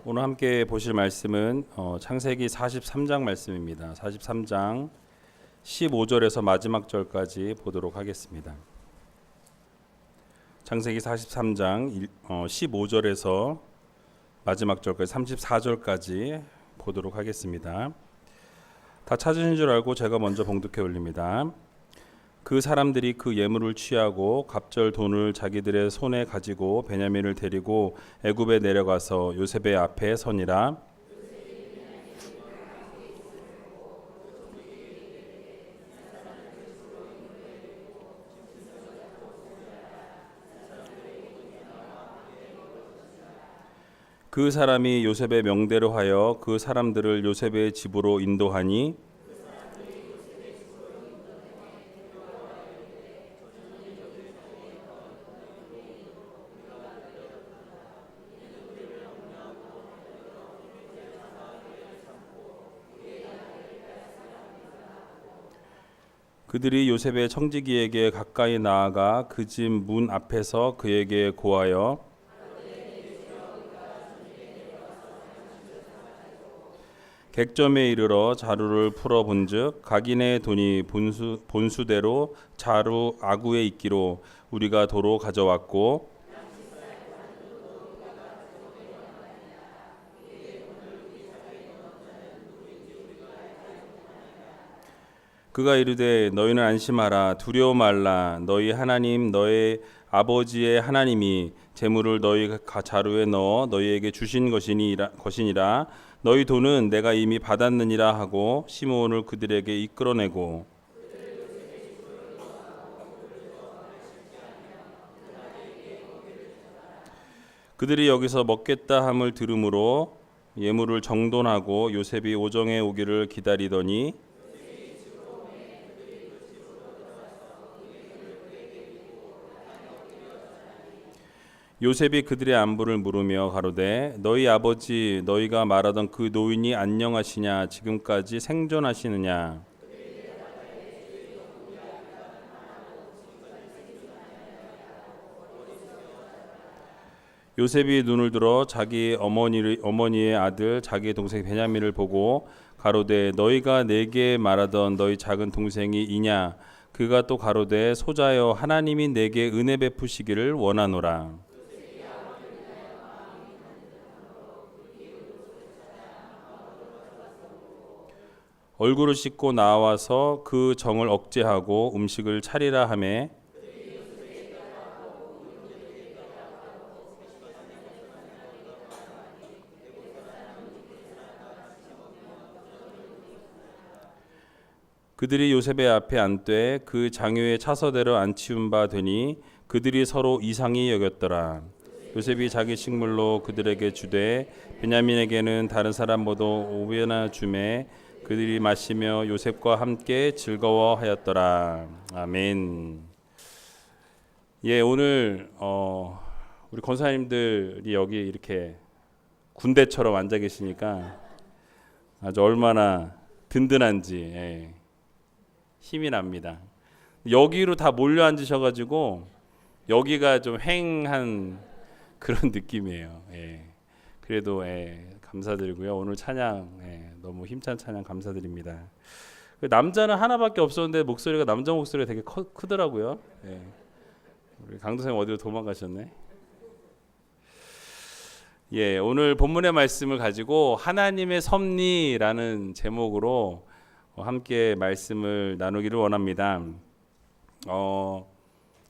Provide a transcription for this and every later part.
오늘 함께 보실 말씀은 창세기 43장 말씀입니다. 43장 15절에서 마지막 절까지 보도록 하겠습니다. 창세기 43장 15절에서 마지막 절까지 34절까지 보도록 하겠습니다. 다 찾으신 줄 알고 제가 먼저 봉독해 올립니다. 그 사람들이 그 예물을 취하고 갑절 돈을 자기들의 손에 가지고 베냐민을 데리고 애굽에 내려가서 요셉의 앞에 서니라. 그 사람이 요셉의 명대로 하여 그 사람들을 요셉의 집으로 인도하니 그들이 요셉의 청지기에게 가까이 나아가 그 집 문 앞에서 그에게 고하여 객점에 이르러 자루를 풀어 본즉 각인의 돈이 본수대로 자루 아구에 있기로 우리가 도로 가져왔고 그가 이르되 너희는 안심하라 두려워 말라 너희 하나님 너희 아버지의 하나님이 재물을 너희 자루에 넣어 너희에게 주신 것이니라 너희 돈은 내가 이미 받았느니라 하고 시므온을 그들에게 이끌어내고 그들이 여기서 먹겠다 함을 들으므로 예물을 정돈하고 요셉이 오정에 오기를 기다리더니 요셉이 그들의 안부를 물으며 가로되 너희 아버지 너희가 말하던 그 노인이 안녕하시냐 지금까지 생존하시느냐. 요셉이 눈을 들어 자기 어머니의 아들 자기 동생 베냐민을 보고 가로되 너희가 내게 말하던 너희 작은 동생이 이냐. 그가 또 가로되 소자여 하나님이 내게 은혜 베푸시기를 원하노라. 얼굴을 씻고 나와서 그 정을 억제하고 음식을 차리라 하매 그들이 요셉의 앞에 앉되 그 장유의 차서대로 앉히운 바 되니 그들이 서로 이상히 여겼더라. 요셉이 자기 식물로 그들에게 주되 베냐민에게는 다른 사람보다 5배나 주매 그들이 마시며 요셉과 함께 즐거워하였더라. 아멘. 예, 오늘 우리 권사님들이 여기 이렇게 군대처럼 앉아 계시니까 아주 얼마나 든든한지 힘이 납니다. 여기로 다 몰려 앉으셔가지고 여기가 좀 횡한 그런 느낌이에요. 그래도 감사드리고요. 오늘 찬양 너무 힘찬 찬양 감사드립니다. 남자는 하나밖에 없었는데 목소리가 남자 목소리가 되게 크더라고요. 우리 강도사님 어디로 도망가셨네. 오늘 본문의 말씀을 가지고 하나님의 섭리라는 제목으로 함께 말씀을 나누기를 원합니다.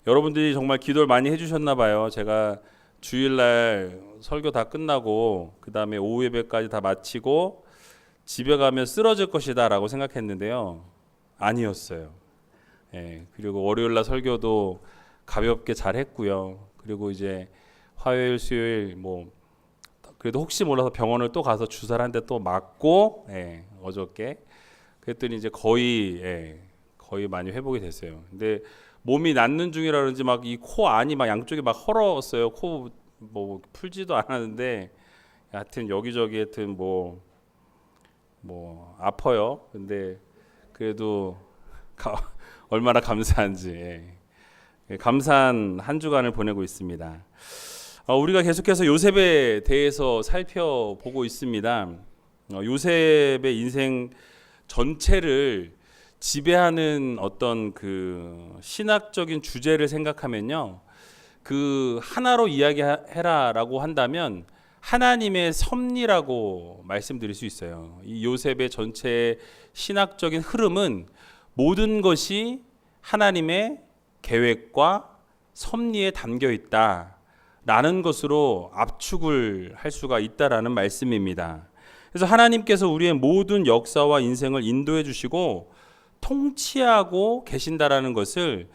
여러분들이 정말 기도를 많이 해주셨나 봐요. 제가 주일날 설교 다 끝나고 그 다음에 오후 예배까지 다 마치고 집에 가면 쓰러질 것이다 라고 생각했는데요. 아니었어요. 그리고 월요일날 설교도 가볍게 잘 했고요. 그리고 이제 화요일 수요일 그래도 혹시 몰라서 병원을 또 가서 주사를 한 대 또 맞고 어저께 그랬더니 이제 거의 많이 회복이 됐어요. 근데 몸이 낫는 중이라 그런지 막 이 코 안이 막 양쪽이 막 헐었어요. 코 풀지도 않았는데 하여튼 여기저기 하여튼 아파요. 근데 그래도 얼마나 감사한지 감사한 한 주간을 보내고 있습니다. 우리가 계속해서 요셉에 대해서 살펴보고 있습니다. 요셉의 인생 전체를 지배하는 어떤 그 신학적인 주제를 생각하면요, 그 하나로 이야기해라라고 한다면 하나님의 섭리라고 말씀드릴 수 있어요. 이 요셉의 전체 신학적인 흐름은 모든 것이 하나님의 계획과 섭리에 담겨 있다라는 것으로 압축을 할 수가 있다라는 말씀입니다. 그래서 하나님께서 우리의 모든 역사와 인생을 인도해 주시고 통치하고 계신다라는 것을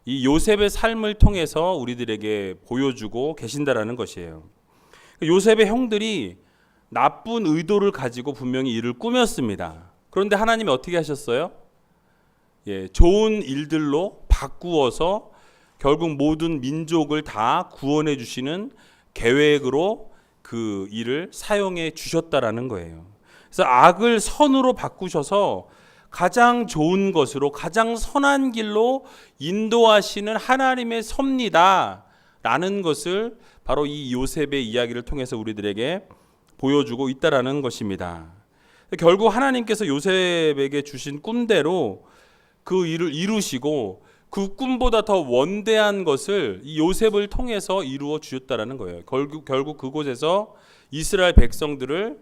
이 요셉의 삶을 통해서 우리들에게 보여주고 계신다라는 것이에요. 요셉의 형들이 나쁜 의도를 가지고 분명히 일을 꾸몄습니다. 그런데 하나님이 어떻게 하셨어요? 좋은 일들로 바꾸어서 결국 모든 민족을 다 구원해 주시는 계획으로 그 일을 사용해 주셨다라는 거예요. 그래서 악을 선으로 바꾸셔서 가장 좋은 것으로 가장 선한 길로 인도하시는 하나님의 섭리다라는 것을 바로 이 요셉의 이야기를 통해서 우리들에게 보여주고 있다라는 것입니다. 결국 하나님께서 요셉에게 주신 꿈대로 그 일을 이루시고 그 꿈보다 더 원대한 것을 이 요셉을 통해서 이루어 주셨다라는 거예요. 결국 그곳에서 이스라엘 백성들을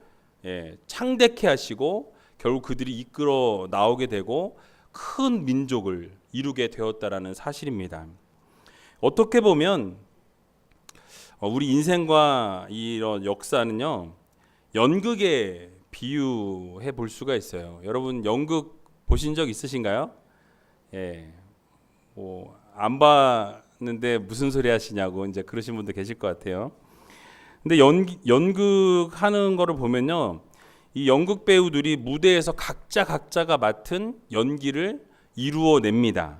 창대케 하시고 결국 그들이 이끌어 나오게 되고 큰 민족을 이루게 되었다라는 사실입니다. 어떻게 보면 우리 인생과 이런 역사는요, 연극에 비유해 볼 수가 있어요. 여러분 연극 보신 적 있으신가요? 안 봤는데 무슨 소리 하시냐고 이제 그러신 분도 계실 것 같아요. 근데 연극 하는 거를 보면요, 이 연극 배우들이 무대에서 각자가 맡은 연기를 이루어냅니다.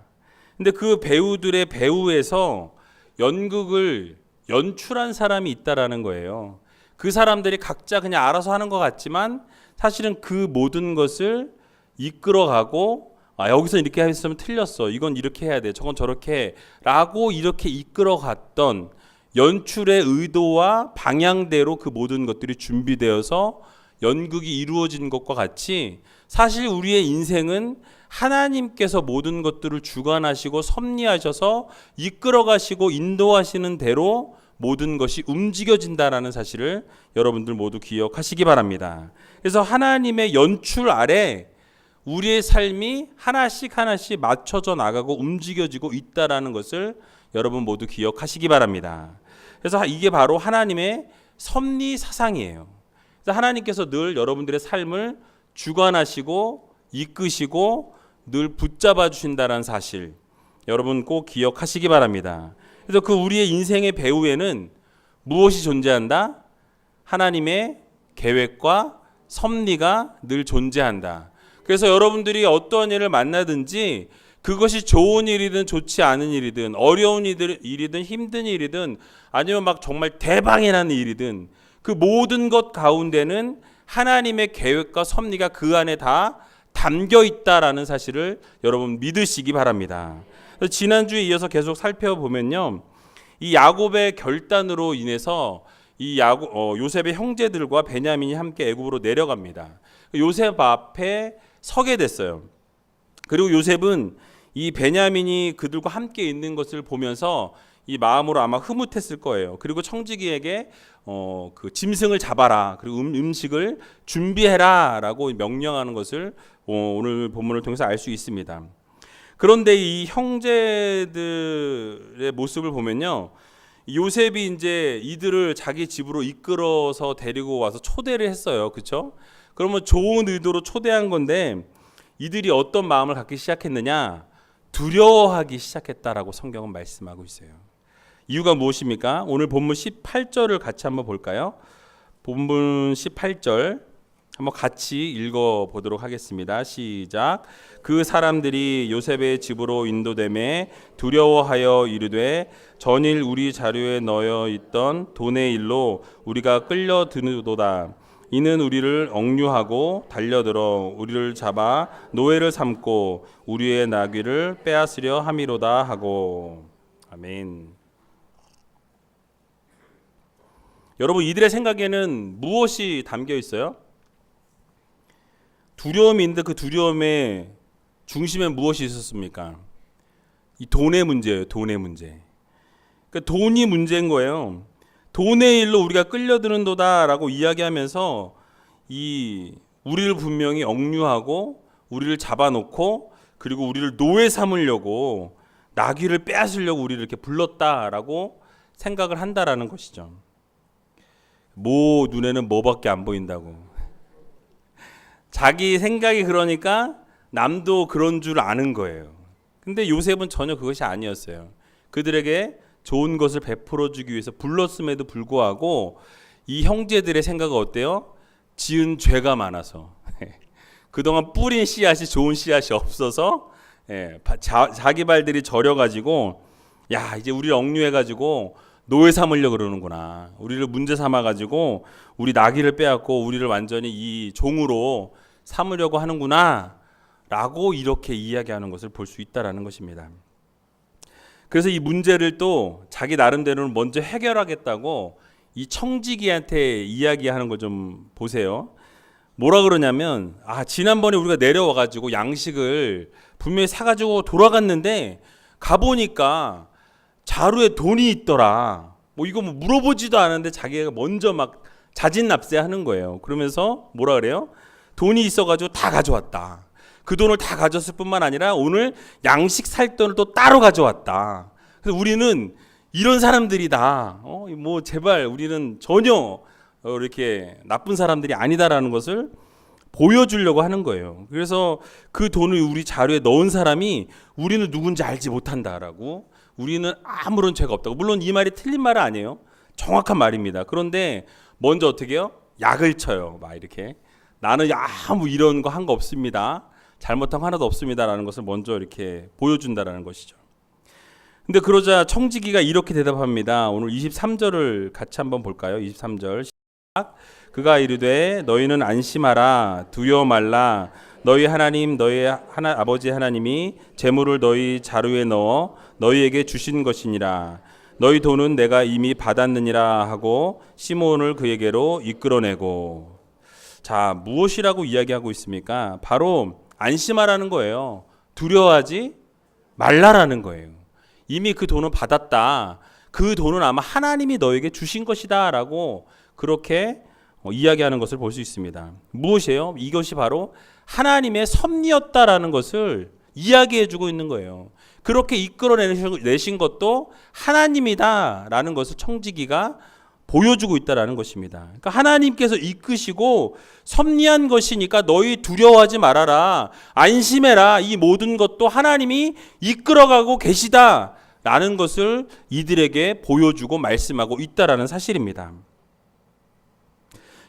근데 그 배우들의 배우에서 연극을 연출한 사람이 있다라는 거예요. 그 사람들이 각자 그냥 알아서 하는 것 같지만 사실은 그 모든 것을 이끌어가고 여기서 이렇게 했으면 틀렸어, 이건 이렇게 해야 돼, 저건 저렇게 해 라고 이렇게 이끌어갔던 연출의 의도와 방향대로 그 모든 것들이 준비되어서 연극이 이루어진 것과 같이 사실 우리의 인생은 하나님께서 모든 것들을 주관하시고 섭리하셔서 이끌어가시고 인도하시는 대로 모든 것이 움직여진다라는 사실을 여러분들 모두 기억하시기 바랍니다. 그래서 하나님의 연출 아래 우리의 삶이 하나씩 맞춰져 나가고 움직여지고 있다라는 것을 여러분 모두 기억하시기 바랍니다. 그래서 이게 바로 하나님의 섭리 사상이에요. 그래서 하나님께서 늘 여러분들의 삶을 주관하시고 이끄시고 늘 붙잡아 주신다는 사실 여러분 꼭 기억하시기 바랍니다. 그래서 그 우리의 인생의 배후에는 무엇이 존재한다? 하나님의 계획과 섭리가 늘 존재한다. 그래서 여러분들이 어떤 일을 만나든지 그것이 좋은 일이든 좋지 않은 일이든 어려운 일이든 힘든 일이든 아니면 막 정말 대박이 나는 일이든 그 모든 것 가운데는 하나님의 계획과 섭리가 그 안에 다 담겨 있다라는 사실을 여러분 믿으시기 바랍니다. 지난주에 이어서 계속 살펴보면요, 이 야곱의 결단으로 인해서 이 요셉의 형제들과 베냐민이 함께 애굽으로 내려갑니다. 요셉 앞에 서게 됐어요. 그리고 요셉은 이 베냐민이 그들과 함께 있는 것을 보면서 이 마음으로 아마 흐뭇했을 거예요. 그리고 청지기에게 그 짐승을 잡아라, 그리고 음식을 준비해라라고 명령하는 것을 오늘 본문을 통해서 알 수 있습니다. 그런데 이 형제들의 모습을 보면요, 요셉이 이제 이들을 자기 집으로 이끌어서 데리고 와서 초대를 했어요. 그렇죠? 그러면 좋은 의도로 초대한 건데 이들이 어떤 마음을 갖기 시작했느냐? 두려워하기 시작했다라고 성경은 말씀하고 있어요. 이유가 무엇입니까? 오늘 본문 18절을 같이 한번 볼까요? 본문 18절 한번 같이 읽어보도록 하겠습니다. 시작. 그 사람들이 요셉의 집으로 인도되매 두려워하여 이르되 전일 우리 자료에 넣어 있던 돈의 일로 우리가 끌려드노도다. 이는 우리를 억류하고 달려들어 우리를 잡아 노예를 삼고 우리의 나귀를 빼앗으려 함이로다 하고. 아멘. 여러분 이들의 생각에는 무엇이 담겨 있어요? 두려움인데 그 두려움의 중심에 무엇이 있었습니까? 이 돈의 문제예요. 돈의 문제. 그러니까 돈이 문제인 거예요. 돈의 일로 우리가 끌려드는도다라고 이야기하면서 우리를 분명히 억류하고 우리를 잡아놓고 그리고 우리를 노예 삼으려고 나귀를 빼앗으려고 우리를 이렇게 불렀다라고 생각을 한다라는 것이죠. 모 눈에는 뭐밖에 안 보인다고. 자기 생각이 그러니까 남도 그런 줄 아는 거예요. 근데 요셉은 전혀 그것이 아니었어요. 그들에게 좋은 것을 베풀어 주기 위해서 불렀음에도 불구하고 이 형제들의 생각은 어때요? 지은 죄가 많아서 그동안 뿌린 씨앗이 좋은 씨앗이 없어서 자기 발들이 저려가지고 야 이제 우리를 억류해가지고 노예 삼으려고 그러는구나. 우리를 문제 삼아가지고 우리 나귀를 빼앗고 우리를 완전히 이 종으로 삼으려고 하는구나 라고 이렇게 이야기하는 것을 볼 수 있다는 것입니다. 그래서 이 문제를 또 자기 나름대로는 먼저 해결하겠다고 이 청지기한테 이야기하는 걸 좀 보세요. 뭐라 그러냐면 지난번에 우리가 내려와가지고 양식을 분명히 사가지고 돌아갔는데 가보니까 자루에 돈이 있더라. 이거 물어보지도 않았는데 자기가 먼저 막 자진납세하는 거예요. 그러면서 뭐라 그래요? 돈이 있어가지고 다 가져왔다. 그 돈을 다 가졌을 뿐만 아니라 오늘 양식 살 돈을 또 따로 가져왔다. 그래서 우리는 이런 사람들이다. 제발 우리는 전혀 이렇게 나쁜 사람들이 아니다라는 것을 보여주려고 하는 거예요. 그래서 그 돈을 우리 자루에 넣은 사람이 우리는 누군지 알지 못한다라고, 우리는 아무런 죄가 없다고. 물론 이 말이 틀린 말은 아니에요. 정확한 말입니다. 그런데 먼저 어떻게 해요? 약을 쳐요. 막 이렇게 나는 아무 이런 거 한 거 없습니다. 잘못한 거 하나도 없습니다라는 것을 먼저 이렇게 보여준다라는 것이죠. 근데 그러자 청지기가 이렇게 대답합니다. 오늘 23절을 같이 한번 볼까요? 23절 시작. 그가 이르되 너희는 안심하라 두려워 말라 너희 하나님 너희 아버지 하나님이 재물을 너희 자루에 넣어 너희에게 주신 것이니라. 너희 돈은 내가 이미 받았느니라 하고 시몬을 그에게로 이끌어내고. 자, 무엇이라고 이야기하고 있습니까? 바로 안심하라는 거예요. 두려워하지 말라라는 거예요. 이미 그 돈은 받았다. 그 돈은 아마 하나님이 너에게 주신 것이다 라고 그렇게 이야기하는 것을 볼 수 있습니다. 무엇이에요? 이것이 바로 하나님의 섭리였다라는 것을 이야기해주고 있는 거예요. 그렇게 이끌어내신 것도 하나님이다라는 것을 청지기가 보여주고 있다라는 것입니다. 그러니까 하나님께서 이끄시고 섭리한 것이니까 너희 두려워하지 말아라. 안심해라. 이 모든 것도 하나님이 이끌어가고 계시다라는 것을 이들에게 보여주고 말씀하고 있다라는 사실입니다.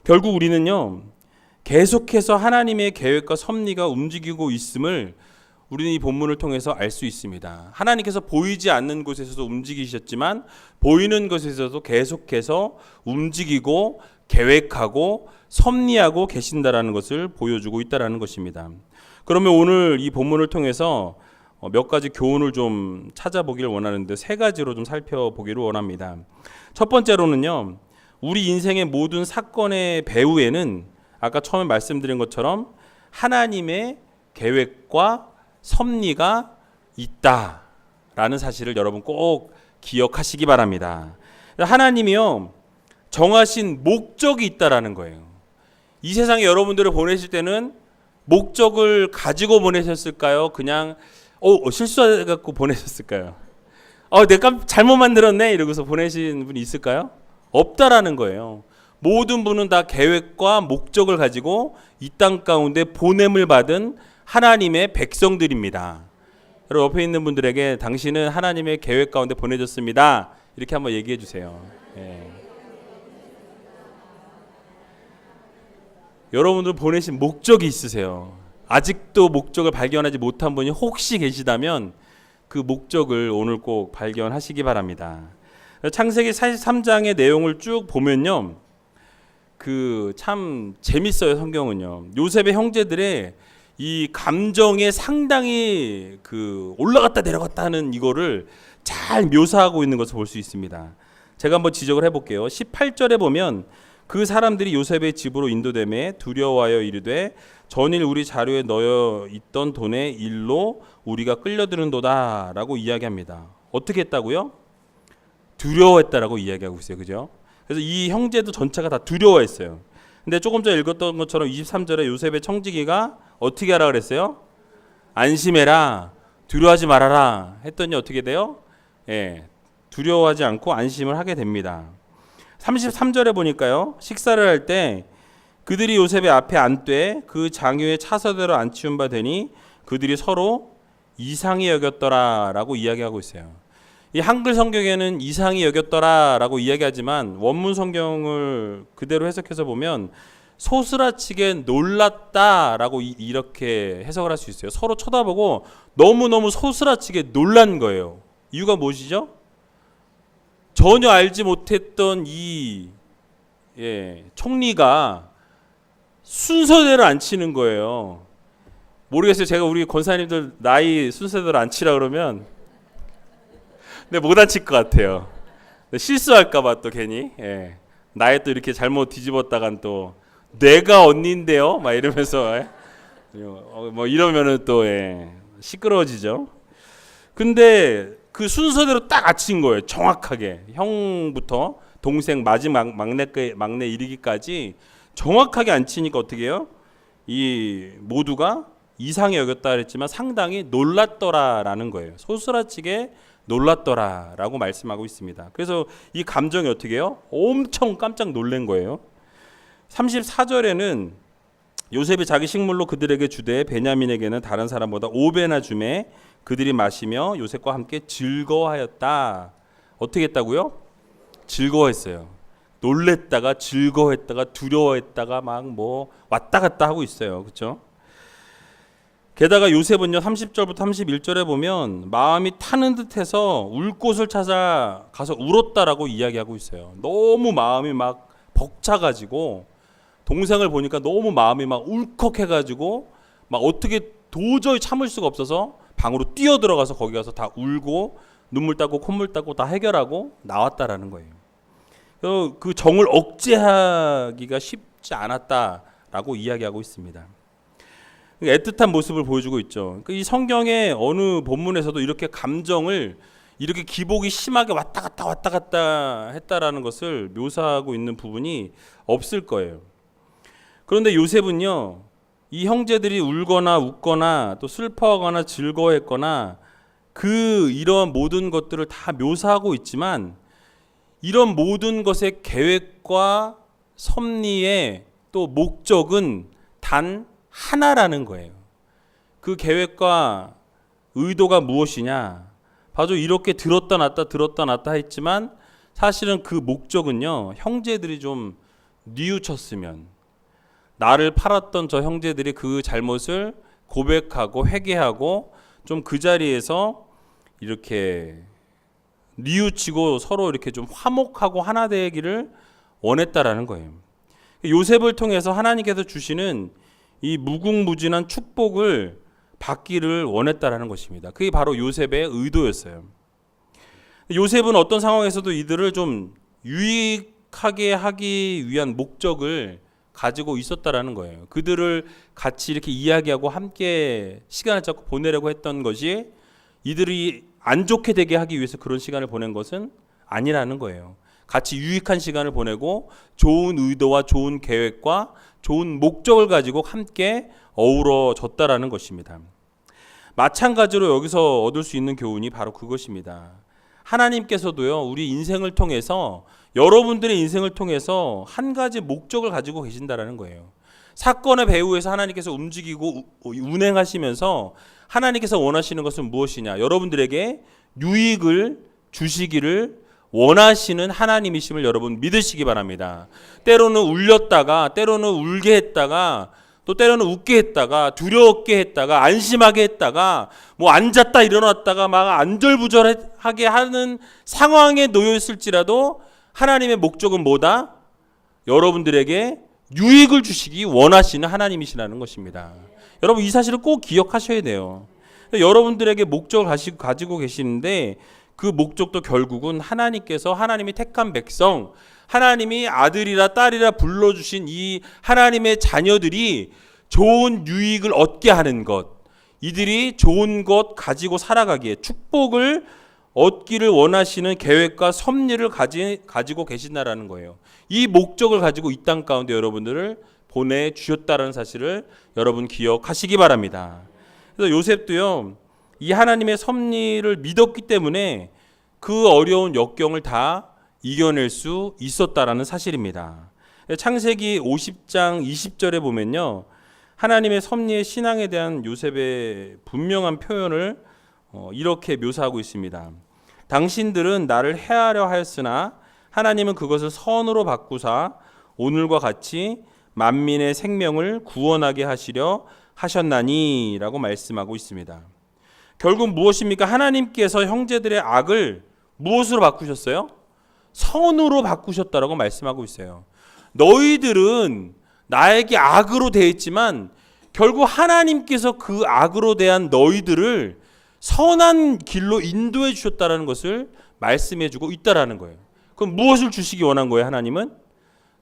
결국 우리는요, 계속해서 하나님의 계획과 섭리가 움직이고 있음을 우리는 이 본문을 통해서 알 수 있습니다. 하나님께서 보이지 않는 곳에서도 움직이셨지만 보이는 곳에서도 계속해서 움직이고 계획하고 섭리하고 계신다라는 것을 보여주고 있다라는 것입니다. 그러면 오늘 이 본문을 통해서 몇 가지 교훈을 좀 찾아보기를 원하는데 세 가지로 좀 살펴보기를 원합니다. 첫 번째로는요, 우리 인생의 모든 사건의 배후에는 아까 처음에 말씀드린 것처럼 하나님의 계획과 섭리가 있다라는 사실을 여러분 꼭 기억하시기 바랍니다. 하나님이요, 정하신 목적이 있다라는 거예요. 이 세상에 여러분들을 보내실 때는 목적을 가지고 보내셨을까요? 그냥 실수해갖고 보내셨을까요? 내가 잘못 만들었네 이러고서 보내신 분이 있을까요? 없다라는 거예요. 모든 분은 다 계획과 목적을 가지고 이 땅 가운데 보냄을 받은 하나님의 백성들입니다. 여러분 옆에 있는 분들에게 당신은 하나님의 계획 가운데 보내졌습니다. 이렇게 한번 얘기해 주세요. 여러분들 보내신 목적이 있으세요. 아직도 목적을 발견하지 못한 분이 혹시 계시다면 그 목적을 오늘 꼭 발견하시기 바랍니다. 창세기 43장의 내용을 쭉 보면요, 참 재밌어요. 성경은요, 요셉의 형제들의 이 감정에 상당히 올라갔다 내려갔다 하는 이거를 잘 묘사하고 있는 것을 볼 수 있습니다. 제가 한번 지적을 해볼게요. 18절에 보면 그 사람들이 요셉의 집으로 인도되매 두려워하여 이르되 전일 우리 자료에 넣어 있던 돈의 일로 우리가 끌려드는도다 라고 이야기합니다. 어떻게 했다고요? 두려워했다라고 이야기하고 있어요. 그죠? 그래서 이 형제도 전체가 다 두려워했어요. 근데 조금 전에 읽었던 것처럼 23절에 요셉의 청지기가 어떻게 하라 그랬어요? 안심해라, 두려워하지 말아라 했더니 어떻게 돼요? 두려워하지 않고 안심을 하게 됩니다. 33절에 보니까요, 식사를 할 때 그들이 요셉의 앞에 앉되 그 장유의 차서대로 앉히운 바 되니 그들이 서로 이상히 여겼더라라고 이야기하고 있어요. 이 한글 성경에는 이상히 여겼더라라고 이야기하지만 원문 성경을 그대로 해석해서 보면 소스라치게 놀랐다라고 이렇게 해석을 할 수 있어요. 서로 쳐다보고 너무너무 소스라치게 놀란 거예요. 이유가 무엇이죠? 전혀 알지 못했던 이 총리가 순서대로 앉히는 거예요. 모르겠어요. 제가 우리 권사님들 나이 순서대로 앉히라 그러면 근데 못 앉힐 것 같아요. 실수할까봐 또 괜히 나이 또 이렇게 잘못 뒤집었다간 또 내가 언니인데요, 막 이러면서 뭐 이러면은 또 시끄러워지죠. 근데 그 순서대로 딱 앉힌 거예요. 정확하게 형부터 동생 마지막 막내 이르기까지 정확하게 앉히니까 어떻게 해요? 이 모두가 이상히 여겼다 그랬지만 상당히 놀랐더라라는 거예요. 소스라치게 놀랐더라라고 말씀하고 있습니다. 그래서 이 감정이 어떻게 해요? 엄청 깜짝 놀란 거예요. 34절에는 요셉이 자기 식물로 그들에게 주되 베냐민에게는 다른 사람보다 5배나 주매 그들이 마시며 요셉과 함께 즐거워하였다. 어떻게 했다고요? 즐거워했어요. 놀랬다가 즐거워했다가 두려워했다가 막 뭐 왔다 갔다 하고 있어요. 그렇죠? 게다가 요셉은요 30절부터 31절에 보면 마음이 타는 듯해서 울 곳을 찾아 가서 울었다라고 이야기하고 있어요. 너무 마음이 막 벅차가지고 동생을 보니까 너무 마음이 막 울컥해가지고 막 어떻게 도저히 참을 수가 없어서 방으로 뛰어 들어가서 거기 가서 다 울고 눈물 닦고 콧물 닦고 다 해결하고 나왔다라는 거예요. 그 정을 억제하기가 쉽지 않았다라고 이야기하고 있습니다. 애틋한 모습을 보여주고 있죠. 이 성경의 어느 본문에서도 이렇게 감정을 이렇게 기복이 심하게 왔다 갔다 했다라는 것을 묘사하고 있는 부분이 없을 거예요. 그런데 요셉은요, 이 형제들이 울거나 웃거나 또 슬퍼하거나 즐거워했거나 이런 모든 것들을 다 묘사하고 있지만 이런 모든 것의 계획과 섭리의 또 목적은 단 하나라는 거예요. 그 계획과 의도가 무엇이냐? 바로 이렇게 들었다 놨다 했지만 사실은 그 목적은요, 형제들이 좀 뉘우쳤으면, 나를 팔았던 저 형제들이 그 잘못을 고백하고 회개하고 좀 그 자리에서 이렇게 뉘우치고 서로 이렇게 좀 화목하고 하나 되기를 원했다라는 거예요. 요셉을 통해서 하나님께서 주시는 이 무궁무진한 축복을 받기를 원했다라는 것입니다. 그게 바로 요셉의 의도였어요. 요셉은 어떤 상황에서도 이들을 좀 유익하게 하기 위한 목적을 가지고 있었다라는 거예요. 그들을 같이 이렇게 이야기하고 함께 시간을 자꾸 보내려고 했던 것이 이들이 안 좋게 되게 하기 위해서 그런 시간을 보낸 것은 아니라는 거예요. 같이 유익한 시간을 보내고 좋은 의도와 좋은 계획과 좋은 목적을 가지고 함께 어우러졌다라는 것입니다. 마찬가지로 여기서 얻을 수 있는 교훈이 바로 그것입니다. 하나님께서도요, 우리 인생을 통해서, 여러분들의 인생을 통해서 한 가지 목적을 가지고 계신다라는 거예요. 사건의 배후에서 하나님께서 움직이고 운행하시면서 하나님께서 원하시는 것은 무엇이냐? 여러분들에게 유익을 주시기를 원하시는 하나님이심을 여러분 믿으시기 바랍니다. 때로는 울렸다가, 때로는 울게 했다가, 또 때로는 웃게 했다가, 두려웠게 했다가, 안심하게 했다가, 뭐 앉았다 일어났다가 막 안절부절하게 하는 상황에 놓여 있을지라도 하나님의 목적은 뭐다? 여러분들에게 유익을 주시기 원하시는 하나님이시라는 것입니다. 여러분 이 사실을 꼭 기억하셔야 돼요. 여러분들에게 목적을 가지고 계시는데 그 목적도 결국은 하나님께서 하나님이 택한 백성, 하나님이 아들이라 딸이라 불러주신 이 하나님의 자녀들이 좋은 유익을 얻게 하는 것, 이들이 좋은 것 가지고 살아가기에 축복을 얻기를 원하시는 계획과 섭리를 가지고 계신다라는 거예요. 이 목적을 가지고 이 땅 가운데 여러분들을 보내주셨다는 사실을 여러분 기억하시기 바랍니다. 그래서 요셉도요, 이 하나님의 섭리를 믿었기 때문에 그 어려운 역경을 다 이겨낼 수 있었다라는 사실입니다. 창세기 50장 20절에 보면요, 하나님의 섭리의 신앙에 대한 요셉의 분명한 표현을 이렇게 묘사하고 있습니다. 당신들은 나를 해하려 하였으나 하나님은 그것을 선으로 바꾸사 오늘과 같이 만민의 생명을 구원하게 하시려 하셨나니 라고 말씀하고 있습니다. 결국 무엇입니까? 하나님께서 형제들의 악을 무엇으로 바꾸셨어요? 선으로 바꾸셨다라고 말씀하고 있어요. 너희들은 나에게 악으로 대했지만 결국 하나님께서 그 악으로 대한 너희들을 선한 길로 인도해 주셨다는 것을 말씀해 주고 있다라는 거예요. 그럼 무엇을 주시기 원한 거예요? 하나님은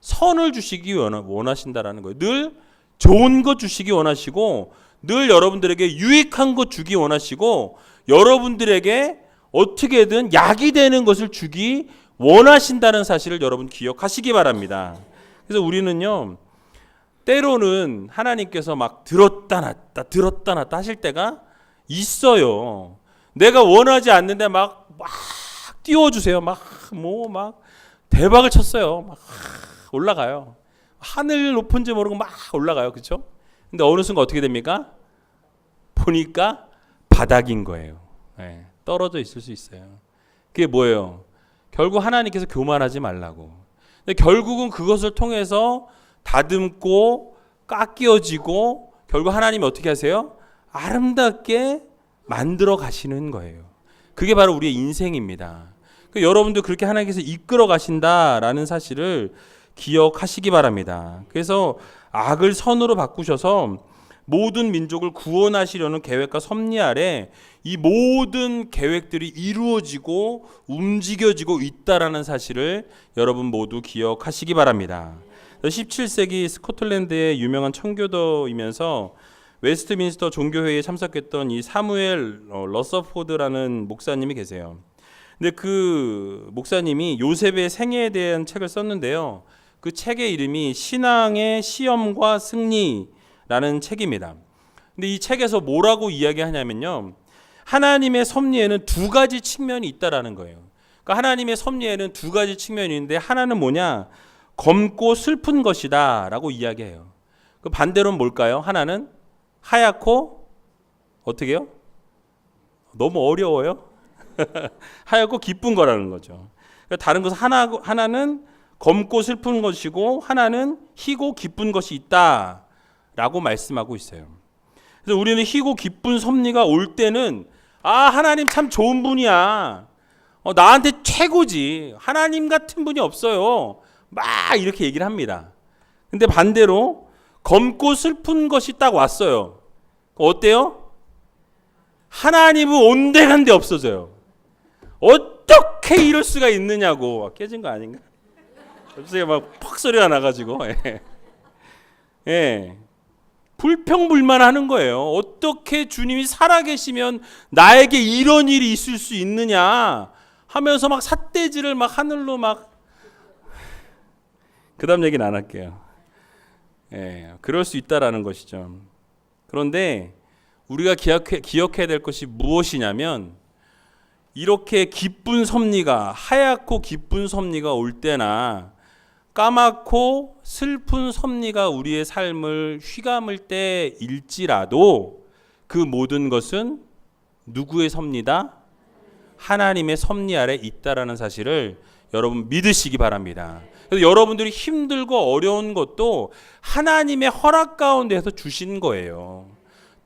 선을 주시기 원하신다라는 거예요. 늘 좋은 것 주시기 원하시고, 늘 여러분들에게 유익한 것 주기 원하시고, 여러분들에게 어떻게든 약이 되는 것을 주기 원하신다는 사실을 여러분 기억하시기 바랍니다. 그래서 우리는요, 때로는 하나님께서 막 들었다 놨다 하실 때가 있어요. 내가 원하지 않는데 막 띄워주세요. 막 대박을 쳤어요. 막 올라가요. 하늘 높은지 모르고 막 올라가요. 그렇죠? 근데 어느 순간 어떻게 됩니까? 보니까 바닥인 거예요. 네, 떨어져 있을 수 있어요. 그게 뭐예요? 결국 하나님께서 교만하지 말라고. 근데 결국은 그것을 통해서 다듬고 깎여지고 결국 하나님이 어떻게 하세요? 아름답게 만들어 가시는 거예요. 그게 바로 우리의 인생입니다. 여러분도 그렇게 하나님께서 이끌어 가신다라는 사실을 기억하시기 바랍니다. 그래서 악을 선으로 바꾸셔서 모든 민족을 구원하시려는 계획과 섭리 아래 이 모든 계획들이 이루어지고 움직여지고 있다라는 사실을 여러분 모두 기억하시기 바랍니다. 17세기 스코틀랜드의 유명한 청교도이면서 웨스트민스터 종교회의에 참석했던 이 사무엘 러서포드라는 목사님이 계세요. 근데 그 목사님이 요셉의 생애에 대한 책을 썼는데요. 그 책의 이름이 신앙의 시험과 승리라는 책입니다. 근데 이 책에서 뭐라고 이야기하냐면요, 하나님의 섭리에는 두 가지 측면이 있다라는 거예요. 그러니까 하나님의 섭리에는 두 가지 측면이 있는데 하나는 뭐냐? 검고 슬픈 것이다 라고 이야기해요. 그 반대로는 뭘까요? 하나는 하얗고 어떻게 해요? 너무 어려워요? 하얗고 기쁜 거라는 거죠. 그러니까 다른 것은 하나는 검고 슬픈 것이고 하나는 희고 기쁜 것이 있다라고 말씀하고 있어요. 그래서 우리는 희고 기쁜 섭리가 올 때는 하나님 참 좋은 분이야. 나한테 최고지. 하나님 같은 분이 없어요. 막 이렇게 얘기를 합니다. 근데 반대로 검고 슬픈 것이 딱 왔어요. 어때요? 하나님은 온데간데 없어져요. 어떻게 이럴 수가 있느냐고. 깨진 거 아닌가? 갑자기 막 퍽 소리가 나가지고 불평불만하는 거예요. 어떻게 주님이 살아계시면 나에게 이런 일이 있을 수 있느냐 하면서 막 삿대질을 막 하늘로 막. 그다음 얘기는 안 할게요. 그럴 수 있다라는 것이죠. 그런데 우리가 기억해야 될 것이 무엇이냐면, 이렇게 기쁜 섭리가, 하얗고 기쁜 섭리가 올 때나 까맣고 슬픈 섭리가 우리의 삶을 휘감을 때일지라도 그 모든 것은 누구의 섭리다? 하나님의 섭리 아래 있다라는 사실을 여러분 믿으시기 바랍니다. 그래서 여러분들이 힘들고 어려운 것도 하나님의 허락 가운데서 주신 거예요.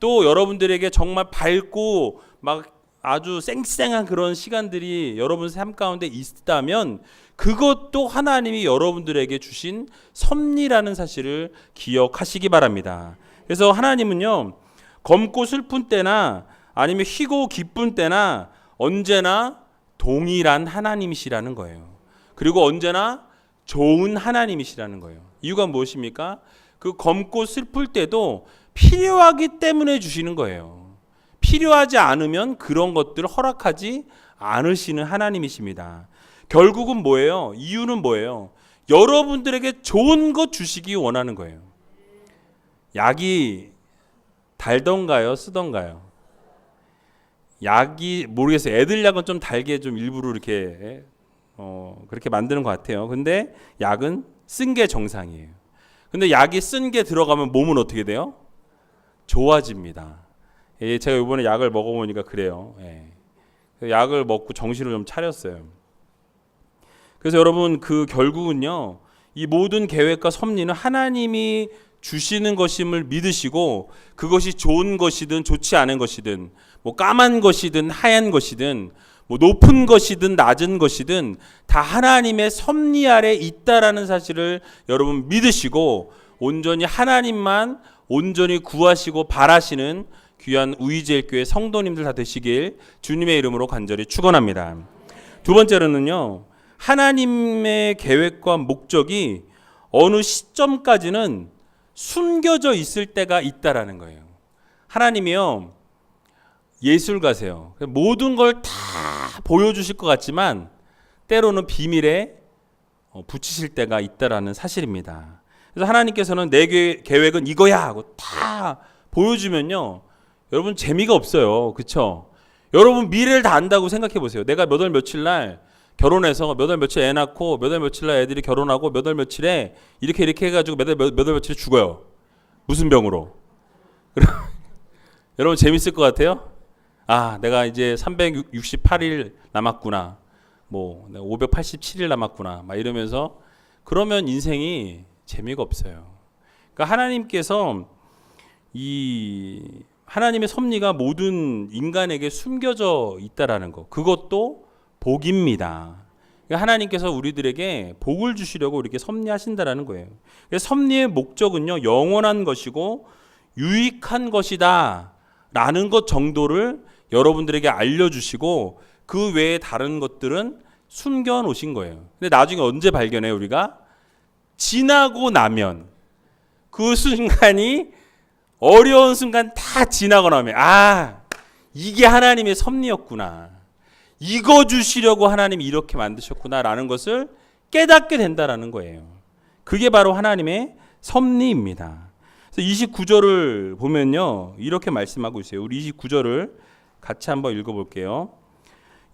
또 여러분들에게 정말 밝고 막 아주 쌩쌩한 그런 시간들이 여러분 삶 가운데 있다면 그것도 하나님이 여러분들에게 주신 섭리라는 사실을 기억하시기 바랍니다. 그래서 하나님은요, 검고 슬픈 때나 아니면 희고 기쁜 때나 언제나 동일한 하나님이시라는 거예요. 그리고 언제나 좋은 하나님이시라는 거예요. 이유가 무엇입니까? 그 검고 슬플 때도 필요하기 때문에 주시는 거예요. 필요하지 않으면 그런 것들을 허락하지 않으시는 하나님이십니다. 결국은 뭐예요? 이유는 뭐예요? 여러분들에게 좋은 것 주시기 원하는 거예요. 약이 달던가요? 쓰던가요? 약이 모르겠어요. 애들 약은 좀 달게 좀 일부러 이렇게 그렇게 만드는 것 같아요. 근데 약은 쓴 게 정상이에요. 근데 약이 쓴 게 들어가면 몸은 어떻게 돼요? 좋아집니다. 제가 이번에 약을 먹어보니까 그래요. 약을 먹고 정신을 좀 차렸어요. 그래서 여러분 그 결국은요, 이 모든 계획과 섭리는 하나님이 주시는 것임을 믿으시고, 그것이 좋은 것이든 좋지 않은 것이든, 뭐 까만 것이든 하얀 것이든, 뭐 높은 것이든 낮은 것이든 다 하나님의 섭리 아래 있다라는 사실을 여러분 믿으시고, 온전히 하나님만 온전히 구하시고 바라시는 귀한 우이제일교회 성도님들 다 되시길 주님의 이름으로 간절히 축원합니다. 두 번째로는요, 하나님의 계획과 목적이 어느 시점까지는 숨겨져 있을 때가 있다라는 거예요. 하나님이요, 예술가세요. 모든 걸 다 보여주실 것 같지만 때로는 비밀에 붙이실 때가 있다라는 사실입니다. 그래서 하나님께서는 내 계획은 이거야 하고 다 보여주면요, 여러분 재미가 없어요. 그렇죠? 여러분 미래를 다 안다고 생각해 보세요. 내가 몇 월 며칠 날 결혼해서 몇 월 며칠 애 낳고 몇 월 며칠 날 애들이 결혼하고 몇 월 며칠에 이렇게 해가지고 몇 월 며칠에 죽어요. 무슨 병으로? 여러분 재밌을 것 같아요? 아, 내가 이제 368일 남았구나. 뭐 587일 남았구나. 막 이러면서 그러면 인생이 재미가 없어요. 그러니까 하나님께서 이 하나님의 섭리가 모든 인간에게 숨겨져 있다라는 거. 그것도 복입니다. 그러니까 하나님께서 우리들에게 복을 주시려고 이렇게 섭리하신다라는 거예요. 그래서 섭리의 목적은요, 영원한 것이고 유익한 것이다 라는 것 정도를 여러분들에게 알려주시고, 그 외에 다른 것들은 숨겨 놓으신 거예요. 근데 나중에 언제 발견해요? 우리가 지나고 나면, 그 순간이 어려운 순간 다 지나고 나면, 아, 이게 하나님의 섭리였구나, 이거 주시려고 하나님이 이렇게 만드셨구나 라는 것을 깨닫게 된다라는 거예요. 그게 바로 하나님의 섭리입니다. 그래서 29절을 보면요, 이렇게 말씀하고 있어요. 우리 29절을 같이 한번 읽어볼게요.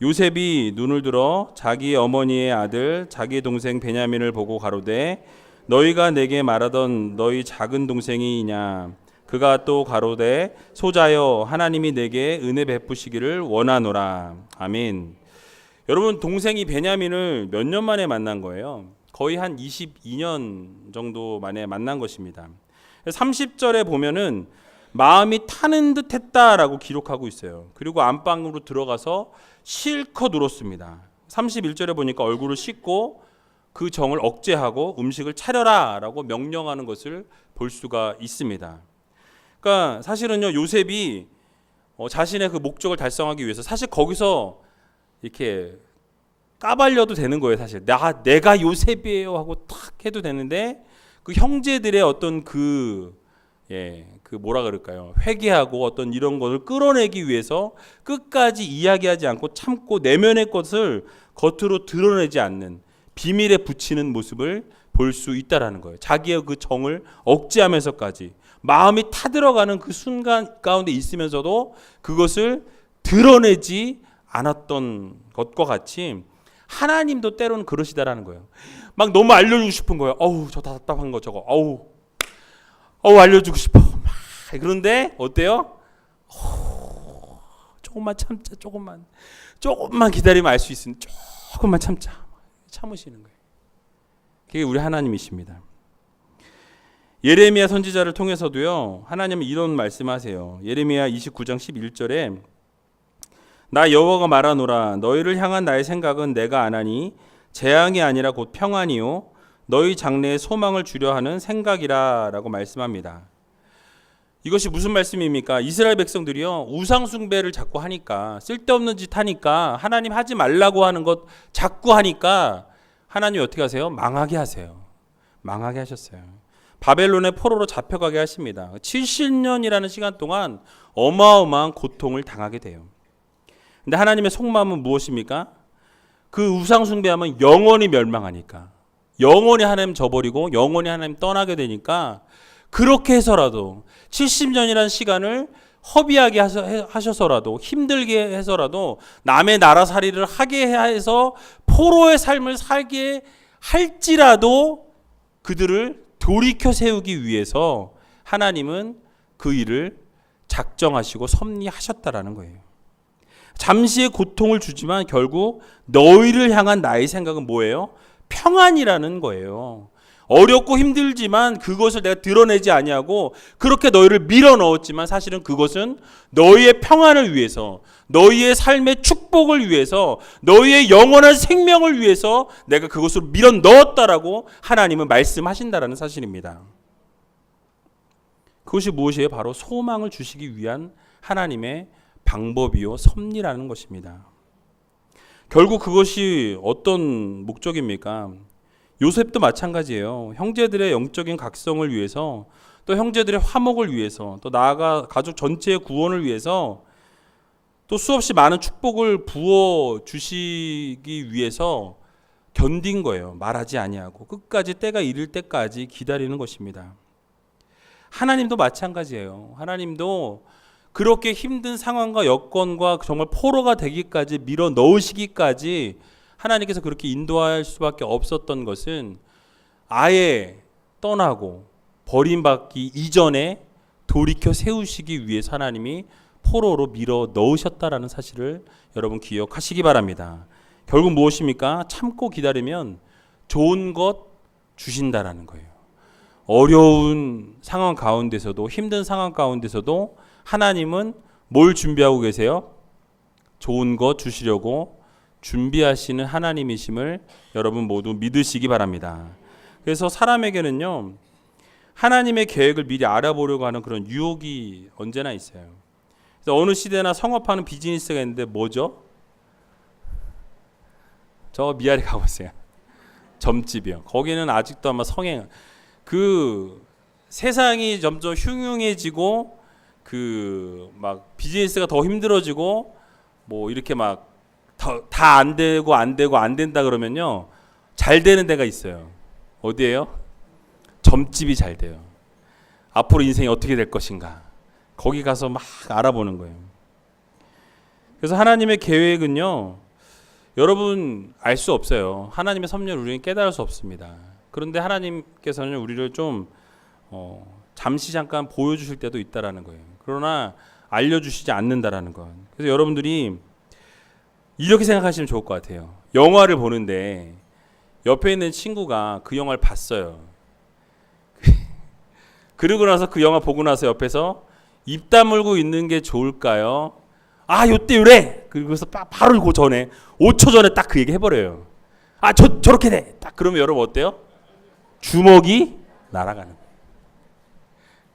요셉이 눈을 들어 자기 어머니의 아들 자기 동생 베냐민을 보고 가로되 너희가 내게 말하던 너희 작은 동생이냐. 그가 또 가로되 소자여 하나님이 내게 은혜 베푸시기를 원하노라. 아멘. 여러분, 동생이 베냐민을 몇 년 만에 만난 거예요? 거의 한 22년 정도 만에 만난 것입니다. 30절에 보면은 마음이 타는 듯 했다라고 기록하고 있어요. 그리고 안방으로 들어가서 실컷 울었습니다. 31절에 보니까 얼굴을 씻고 그 정을 억제하고 음식을 차려라 라고 명령하는 것을 볼 수가 있습니다. 그러니까 사실은요, 요셉이 자신의 그 목적을 달성하기 위해서 사실 거기서 이렇게 까발려도 되는 거예요. 사실 내가 요셉이에요 하고 탁 해도 되는데, 그 형제들의 어떤 그 뭐라 그럴까요? 회개하고 어떤 이런 것을 끌어내기 위해서 끝까지 이야기하지 않고 참고 내면의 것을 겉으로 드러내지 않는, 비밀에 붙이는 모습을 볼 수 있다라는 거예요. 자기의 그 정을 억제하면서까지 마음이 타들어가는 그 순간 가운데 있으면서도 그것을 드러내지 않았던 것과 같이 하나님도 때로는 그러시다라는 거예요. 막 너무 알려주고 싶은 거예요. 어우, 저 답답한 거 저거. 어우 알려주고 싶어. 그런데 어때요? 조금만 참자. 조금만 기다리면 알 수 있으니 조금만 참으시는 거예요. 그게 우리 하나님이십니다. 예레미야 선지자를 통해서도요, 하나님은 이런 말씀하세요. 예레미야 29장 11절에 나 여호와가 말하노라. 너희를 향한 나의 생각은 내가 아나니 재앙이 아니라 곧 평안이요 너희 장래에 소망을 주려 하는 생각이라 라고 말씀합니다. 이것이 무슨 말씀입니까? 이스라엘 백성들이요, 우상 숭배를 자꾸 하니까, 쓸데없는 짓 하니까, 하나님 하지 말라고 하는 것 자꾸 하니까 하나님이 어떻게 하세요? 망하게 하세요. 망하게 하셨어요. 바벨론의 포로로 잡혀가게 하십니다. 70년이라는 시간 동안 어마어마한 고통을 당하게 돼요. 근데 하나님의 속마음은 무엇입니까? 그 우상 숭배하면 영원히 멸망하니까, 영원히 하나님 저버리고 영원히 하나님 떠나게 되니까, 그렇게 해서라도 70년이라는 시간을 허비하게 하셔서라도, 힘들게 해서라도 남의 나라살이를 하게 해서 포로의 삶을 살게 할지라도 그들을 돌이켜 세우기 위해서 하나님은 그 일을 작정하시고 섭리하셨다라는 거예요. 잠시의 고통을 주지만 결국 너희를 향한 나의 생각은 뭐예요? 평안이라는 거예요. 어렵고 힘들지만 그것을 내가 드러내지 아니하고 그렇게 너희를 밀어 넣었지만 사실은 그것은 너희의 평안을 위해서, 너희의 삶의 축복을 위해서, 너희의 영원한 생명을 위해서 내가 그것을 밀어 넣었다라고 하나님은 말씀하신다라는 사실입니다. 그것이 무엇이에요? 바로 소망을 주시기 위한 하나님의 방법이요 섭리라는 것입니다. 결국 그것이 어떤 목적입니까? 요셉도 마찬가지예요. 형제들의 영적인 각성을 위해서, 또 형제들의 화목을 위해서, 또 나아가 가족 전체의 구원을 위해서, 또 수없이 많은 축복을 부어 주시기 위해서 견딘 거예요. 말하지 아니하고 끝까지 때가 이를 때까지 기다리는 것입니다. 하나님도 마찬가지예요. 하나님도 그렇게 힘든 상황과 여건과 정말 포로가 되기까지 밀어 넣으시기까지 하나님께서 그렇게 인도할 수밖에 없었던 것은 아예 떠나고 버림받기 이전에 돌이켜 세우시기 위해서 하나님이 포로로 밀어 넣으셨다라는 사실을 여러분 기억하시기 바랍니다. 결국 무엇입니까? 참고 기다리면 좋은 것 주신다라는 거예요. 어려운 상황 가운데서도, 힘든 상황 가운데서도 하나님은 뭘 준비하고 계세요? 좋은 것 주시려고 준비하시는 하나님이심을 여러분 모두 믿으시기 바랍니다. 그래서 사람에게는요, 하나님의 계획을 미리 알아보려고 하는 그런 유혹이 언제나 있어요. 그래서 어느 시대나 성업하는 비즈니스가 있는데 뭐죠? 저 미아리 가보세요. 점집이요. 거기는 아직도 아마 성행, 그 세상이 점점 흉흉해지고 그 막 비즈니스가 더 힘들어지고 뭐 이렇게 막 다 안 되고 안 된다 그러면요, 잘 되는 데가 있어요. 어디예요? 점집이 잘 돼요. 앞으로 인생이 어떻게 될 것인가, 거기 가서 막 알아보는 거예요. 그래서 하나님의 계획은요, 여러분 알 수 없어요. 하나님의 섭리를 우리는 깨달을 수 없습니다. 그런데 하나님께서는 우리를 좀 잠시 잠깐 보여주실 때도 있다라는 거예요. 그러나 알려주시지 않는다라는 것. 그래서 여러분들이 이렇게 생각하시면 좋을 것 같아요. 영화를 보는데 옆에 있는 친구가 그 영화를 봤어요. 그러고 나서 그 영화 보고 나서 옆에서 입 다물고 있는 게 좋을까요? 아, 요때 요래. 그리고서 바로 그 전에 5초 전에 딱 그 얘기 해버려요. 아, 저렇게 돼. 딱 그러면 여러분 어때요? 주먹이 날아가는.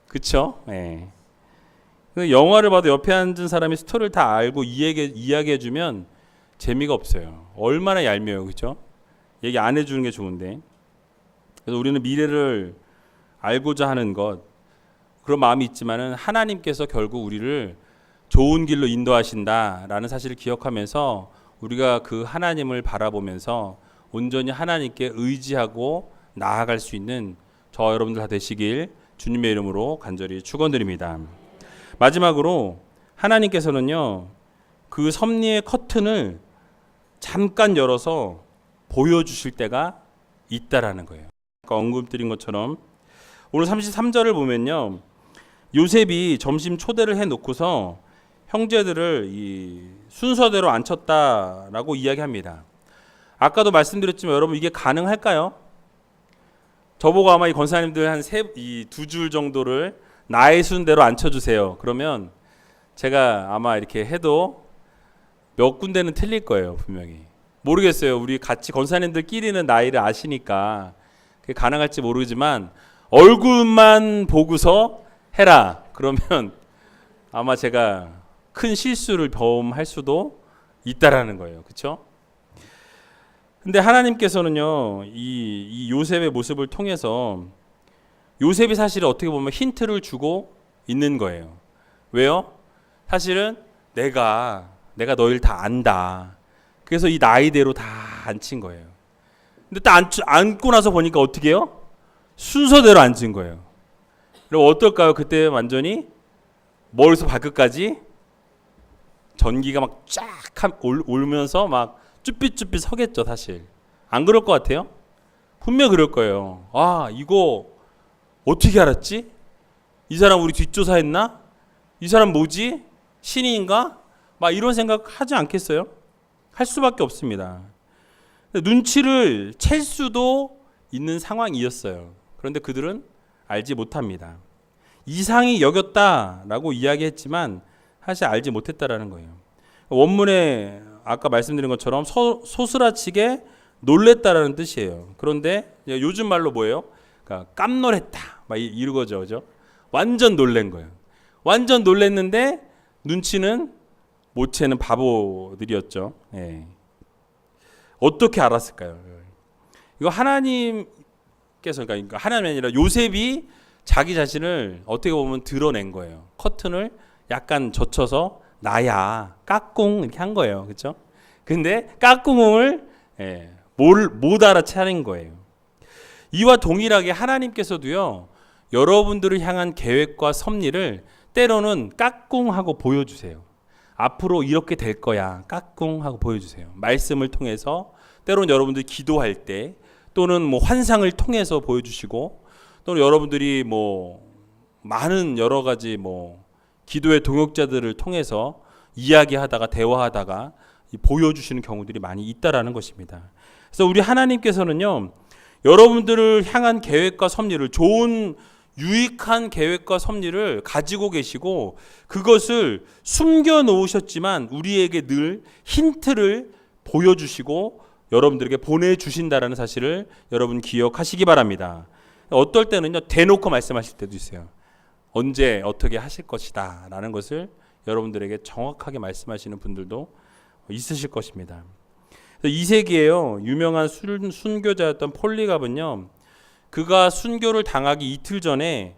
그쵸? 네. 영화를 봐도 옆에 앉은 사람이 스토리를 다 알고 이야기해주면 재미가 없어요. 얼마나 얄미워요, 그렇죠? 얘기 안 해주는 게 좋은데. 그래서 우리는 미래를 알고자 하는 것, 그런 마음이 있지만은 하나님께서 결국 우리를 좋은 길로 인도하신다라는 사실을 기억하면서 우리가 그 하나님을 바라보면서 온전히 하나님께 의지하고 나아갈 수 있는 저와 여러분들 다 되시길 주님의 이름으로 간절히 축원드립니다. 마지막으로 하나님께서는요, 그 섭리의 커튼을 잠깐 열어서 보여주실 때가 있다라는 거예요. 아까 언급드린 것처럼 오늘 33절을 보면요, 요셉이 점심 초대를 해놓고서 형제들을 이 순서대로 앉혔다라고 이야기합니다. 아까도 말씀드렸지만 여러분 이게 가능할까요? 저보고 아마 이 권사님들 한 두 줄 정도를 나의 순대로 앉혀주세요. 그러면 제가 아마 이렇게 해도 몇 군데는 틀릴 거예요, 분명히. 모르겠어요. 우리 같이 권사님들끼리는 나이를 아시니까 그게 가능할지 모르지만 얼굴만 보고서 해라. 그러면 아마 제가 큰 실수를 범할 수도 있다라는 거예요. 그렇죠? 근데 하나님께서는요, 이 요셉의 모습을 통해서 요셉이 사실 어떻게 보면 힌트를 주고 있는 거예요. 왜요? 사실은 내가 너희를 다 안다. 그래서 이 나이대로 다 앉힌 거예요. 근데 딱 앉고 나서 보니까 어떻게 해요? 순서대로 앉은 거예요. 그럼 어떨까요? 그때 완전히 머리에서 발끝까지 전기가 막 쫙 올면서 막 쭈삣쭈삣 서겠죠, 사실. 안 그럴 것 같아요? 분명 그럴 거예요. 아, 이거 어떻게 알았지? 이 사람 우리 뒷조사했나? 이 사람 뭐지? 신인인가? 막 이런 생각 하지 않겠어요? 할 수밖에 없습니다. 눈치를 챌 수도 있는 상황이었어요. 그런데 그들은 알지 못합니다. 이상히 여겼다라고 이야기했지만 사실 알지 못했다라는 거예요. 원문에 아까 말씀드린 것처럼 소스라치게 놀랬다라는 뜻이에요. 그런데 요즘 말로 뭐예요? 그러니까 깜놀했다 막 이러거죠, 그죠? 완전 놀란 거예요. 완전 놀랬는데 눈치는 못 채는 바보들이었죠. 예. 어떻게 알았을까요? 이거 하나님께서, 그러니까 하나님이 아니라 요셉이 자기 자신을 어떻게 보면 드러낸 거예요. 커튼을 약간 젖혀서 나야 까꿍 이렇게 한 거예요. 그렇죠? 근데 까꿍을 못 알아차린 거예요. 이와 동일하게 하나님께서도요, 여러분들을 향한 계획과 섭리를 때로는 까꿍하고 보여주세요. 앞으로 이렇게 될 거야. 까꿍하고 보여주세요. 말씀을 통해서, 때로는 여러분들이 기도할 때, 또는 뭐 환상을 통해서 보여주시고, 또는 여러분들이 뭐 많은 여러 가지 뭐 기도의 동역자들을 통해서 이야기하다가 대화하다가 보여주시는 경우들이 많이 있다라는 것입니다. 그래서 우리 하나님께서는요, 여러분들을 향한 계획과 섭리를, 좋은 유익한 계획과 섭리를 가지고 계시고 그것을 숨겨 놓으셨지만 우리에게 늘 힌트를 보여주시고 여러분들에게 보내주신다라는 사실을 여러분 기억하시기 바랍니다. 어떨 때는요, 대놓고 말씀하실 때도 있어요. 언제 어떻게 하실 것이다 라는 것을 여러분들에게 정확하게 말씀하시는 분들도 있으실 것입니다. 2세기에요 유명한 순교자였던 폴리갑은요, 그가 순교를 당하기 이틀 전에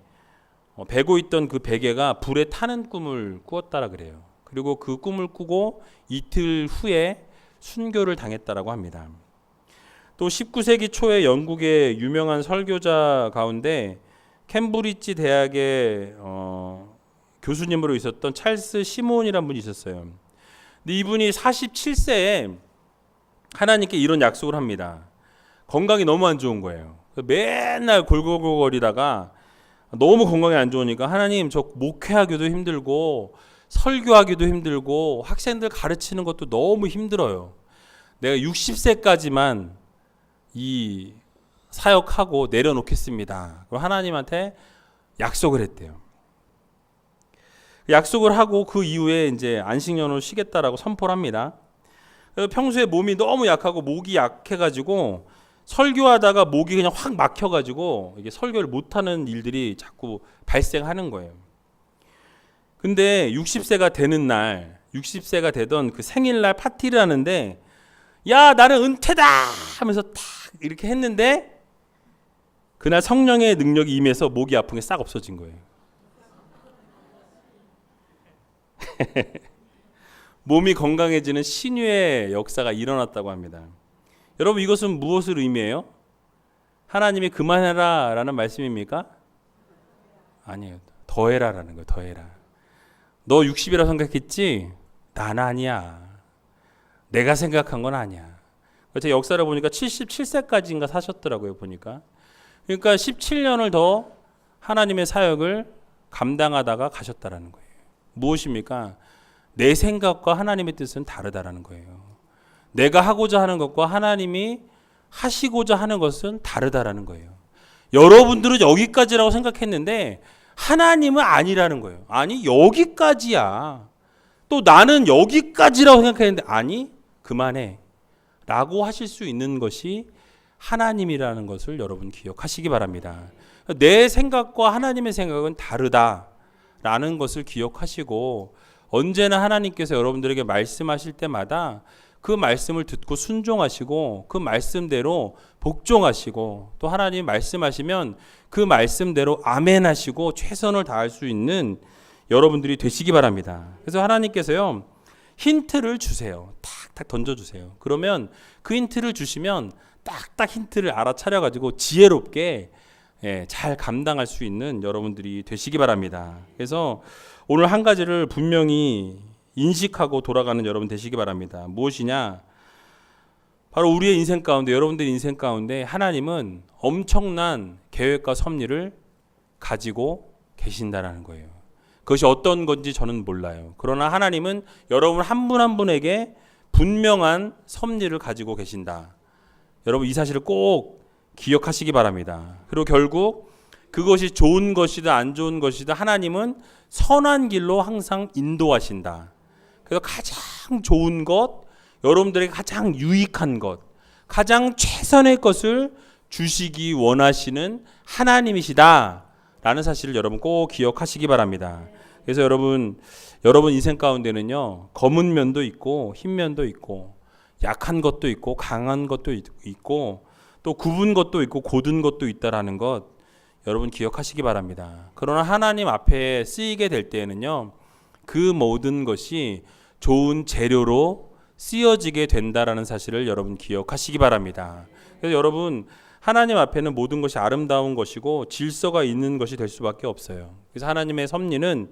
베고 있던 그 베개가 불에 타는 꿈을 꾸었다라 그래요. 그리고 그 꿈을 꾸고 이틀 후에 순교를 당했다라고 합니다. 또 19세기 초에 영국의 유명한 설교자 가운데 캠브리지 대학의 교수님으로 있었던 찰스 시몬이라는 분이 있었어요. 근데 이분이 47세에 하나님께 이런 약속을 합니다. 건강이 너무 안 좋은 거예요. 맨날 골골거리다가 너무 건강이 안 좋으니까 하나님, 저 목회하기도 힘들고 설교하기도 힘들고 학생들 가르치는 것도 너무 힘들어요. 내가 60세까지만 이 사역하고 내려놓겠습니다. 그럼 하나님한테 약속을 했대요. 약속을 하고 그 이후에 이제 안식년을 쉬겠다라고 선포를 합니다. 평소에 몸이 너무 약하고 목이 약해가지고 설교하다가 목이 그냥 확 막혀가지고 이게 설교를 못하는 일들이 자꾸 발생하는 거예요. 근데 60세가 되는 날, 60세가 되던 그 생일날 파티를 하는데, 야, 나는 은퇴다 하면서 탁 이렇게 했는데 그날 성령의 능력이 임해서 목이 아픈 게 싹 없어진 거예요. 몸이 건강해지는 신유의 역사가 일어났다고 합니다. 여러분, 이것은 무엇을 의미해요? 하나님이 그만해라 라는 말씀입니까? 아니에요. 더해라라는 거예요. 더해라. 너 60이라고 생각했지? 난 아니야. 내가 생각한 건 아니야. 제 역사를 보니까 77세까지인가 사셨더라고요. 보니까. 그러니까 17년을 더 하나님의 사역을 감당하다가 가셨다라는 거예요. 무엇입니까? 내 생각과 하나님의 뜻은 다르다라는 거예요. 내가 하고자 하는 것과 하나님이 하시고자 하는 것은 다르다라는 거예요. 여러분들은 여기까지라고 생각했는데 하나님은 아니라는 거예요. 아니, 여기까지야. 또 나는 여기까지라고 생각했는데 아니, 그만해 라고 하실 수 있는 것이 하나님이라는 것을 여러분 기억하시기 바랍니다. 내 생각과 하나님의 생각은 다르다 라는 것을 기억하시고 언제나 하나님께서 여러분들에게 말씀하실 때마다 그 말씀을 듣고 순종하시고 그 말씀대로 복종하시고 또 하나님이 말씀하시면 그 말씀대로 아멘 하시고 최선을 다할 수 있는 여러분들이 되시기 바랍니다. 그래서 하나님께서요 힌트를 주세요. 탁탁 던져주세요. 그러면 그 힌트를 주시면 딱딱 힌트를 알아차려 가지고 지혜롭게 잘 감당할 수 있는 여러분들이 되시기 바랍니다. 그래서 오늘 한 가지를 분명히 인식하고 돌아가는 여러분 되시기 바랍니다. 무엇이냐? 바로 우리의 인생 가운데, 여러분들의 인생 가운데 하나님은 엄청난 계획과 섭리를 가지고 계신다라는 거예요. 그것이 어떤 건지 저는 몰라요. 그러나 하나님은 여러분 한 분 한 분에게 분명한 섭리를 가지고 계신다. 여러분 이 사실을 꼭 기억하시기 바랍니다. 그리고 결국 그것이 좋은 것이든 안 좋은 것이든 하나님은 선한 길로 항상 인도하신다. 그래서 가장 좋은 것, 여러분들에게 가장 유익한 것, 가장 최선의 것을 주시기 원하시는 하나님이시다 라는 사실을 여러분 꼭 기억하시기 바랍니다. 그래서 여러분 인생 가운데는요 검은 면도 있고 흰 면도 있고 약한 것도 있고 강한 것도 있고 또 굽은 것도 있고 곧은 것도 있다라는 것 여러분 기억하시기 바랍니다. 그러나 하나님 앞에 쓰이게 될 때에는요 그 모든 것이 좋은 재료로 쓰여지게 된다라는 사실을 여러분 기억하시기 바랍니다. 그래서 여러분 하나님 앞에는 모든 것이 아름다운 것이고 질서가 있는 것이 될 수밖에 없어요. 그래서 하나님의 섭리는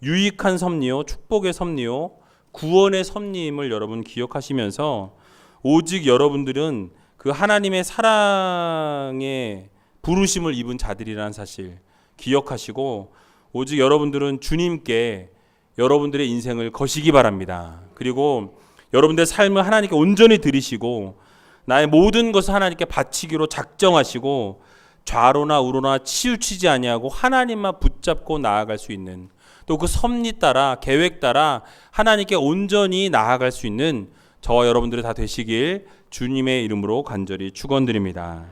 유익한 섭리요, 축복의 섭리요, 구원의 섭리임을 여러분 기억하시면서 오직 여러분들은 그 하나님의 사랑에 부르심을 입은 자들이라는 사실 기억하시고 오직 여러분들은 주님께 여러분들의 인생을 거시기 바랍니다. 그리고 여러분들의 삶을 하나님께 온전히 드리시고 나의 모든 것을 하나님께 바치기로 작정하시고 좌로나 우로나 치우치지 아니하고 하나님만 붙잡고 나아갈 수 있는 또 그 섭리 따라 계획 따라 하나님께 온전히 나아갈 수 있는 저와 여러분들이 다 되시길 주님의 이름으로 간절히 축원드립니다.